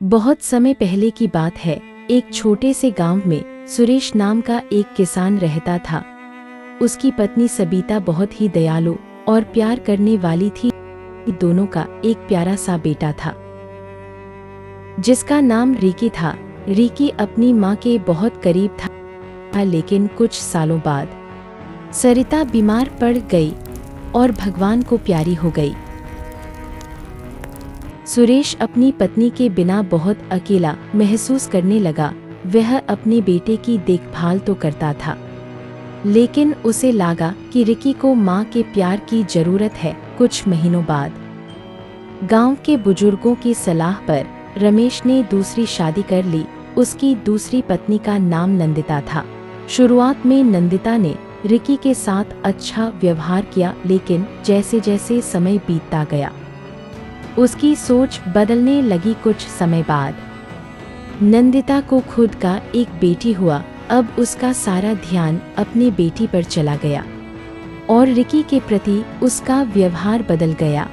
बहुत समय पहले की बात है। एक छोटे से गांव में सुरेश नाम का एक किसान रहता था। उसकी पत्नी सबिता बहुत ही दयालु और प्यार करने वाली थी। दोनों का एक प्यारा सा बेटा था जिसका नाम रिकी था। रिकी अपनी माँ के बहुत करीब था, लेकिन कुछ सालों बाद सरिता बीमार पड़ गई और भगवान को प्यारी हो गई। सुरेश अपनी पत्नी के बिना बहुत अकेला महसूस करने लगा। वह अपने बेटे की देखभाल तो करता था, लेकिन उसे लगा कि रिकी को माँ के प्यार की जरूरत है। कुछ महीनों बाद गांव के बुजुर्गों की सलाह पर रमेश ने दूसरी शादी कर ली। उसकी दूसरी पत्नी का नाम नंदिता था। शुरुआत में नंदिता ने रिकी के साथ अच्छा व्यवहार किया, लेकिन जैसे जैसे समय बीतता गया उसकी सोच बदलने लगी। कुछ समय बाद नंदिता को खुद का एक बेटी हुआ। अब उसका सारा ध्यान अपने बेटी पर चला गया और रिकी के प्रति उसका व्यवहार बदल गया।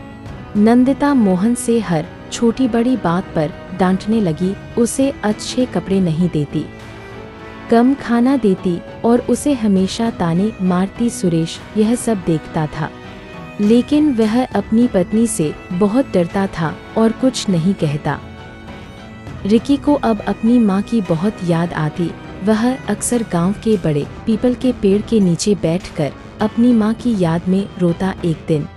नंदिता मोहन से हर छोटी बड़ी बात पर डांटने लगी। उसे अच्छे कपड़े नहीं देती, कम खाना देती और उसे हमेशा ताने मारती। सुरेश यह सब देखता था, लेकिन वह अपनी पत्नी से बहुत डरता था और कुछ नहीं कहता। रिकी को अब अपनी माँ की बहुत याद आती। वह अक्सर गांव के बड़े पीपल के पेड़ के नीचे बैठकर अपनी माँ की याद में रोता। एक दिन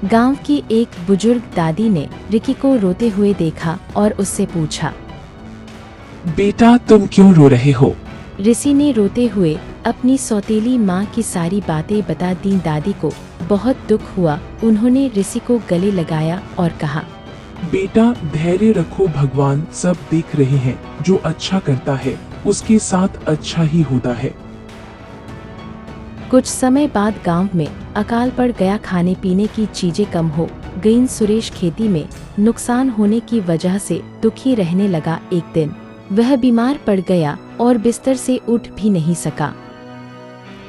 गांव की एक बुजुर्ग दादी ने रिकी को रोते हुए देखा और उससे पूछा, बेटा तुम क्यों रो रहे हो? रिसी ने रोते हुए अपनी सौतेली माँ की सारी बातें बता दी। दादी को बहुत दुख हुआ। उन्होंने रिसी को गले लगाया और कहा, बेटा धैर्य रखो, भगवान सब देख रहे हैं। जो अच्छा करता है उसके साथ अच्छा ही होता है। कुछ समय बाद गांव में अकाल पड़ गया। खाने पीने की चीजें कम हो गईं। सुरेश खेती में नुकसान होने की वजह से दुखी रहने लगा। एक दिन वह बीमार पड़ गया और बिस्तर से उठ भी नहीं सका।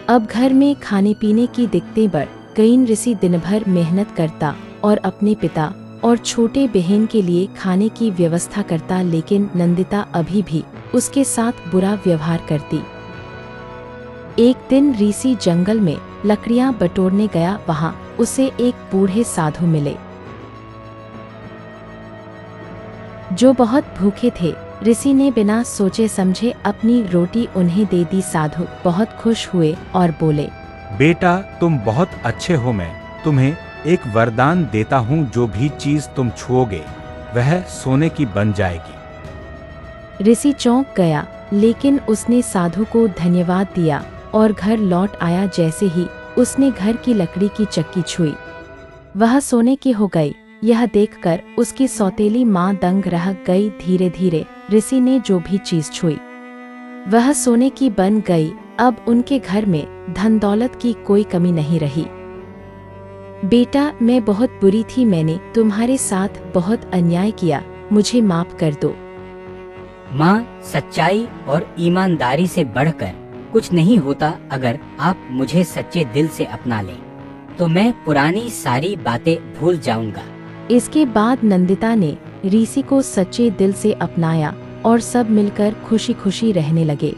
अब घर में खाने पीने की दिक्कतें बढ़ गईं। रिसी दिन भर मेहनत करता और अपने पिता और छोटे बहन के लिए खाने की व्यवस्था करता, लेकिन नंदिता अभी भी उसके साथ बुरा व्यवहार करती। एक दिन रिसी जंगल में लकड़ियां बटोरने गया। वहां उसे एक बूढ़े साधु मिले जो बहुत भूखे थे। रिसी ने बिना सोचे समझे अपनी रोटी उन्हें दे दी। साधु बहुत खुश हुए और बोले, बेटा तुम बहुत अच्छे हो। मैं तुम्हें एक वरदान देता हूँ, जो भी चीज तुम छुओगे वह सोने की बन जाएगी। रिसी चौंक गया, लेकिन उसने साधु को धन्यवाद दिया और घर लौट आया। जैसे ही उसने घर की लकड़ी की चक्की छुई, वह सोने की हो गई। यह देखकर उसकी सौतेली माँ दंग रह गई। धीरे धीरे रिसी ने जो भी चीज छुई वह सोने की बन गई। अब उनके घर में धन दौलत की कोई कमी नहीं रही। बेटा मैं बहुत बुरी थी, मैंने तुम्हारे साथ बहुत अन्याय किया, मुझे माफ कर दो। माँ, सच्चाई और ईमानदारी से बढ़कर कुछ नहीं होता। अगर आप मुझे सच्चे दिल से अपना लें तो मैं पुरानी सारी बातें भूल जाऊंगा। इसके बाद नंदिता ने रिसी को सच्चे दिल से अपनाया और सब मिलकर खुशी खुशी रहने लगे।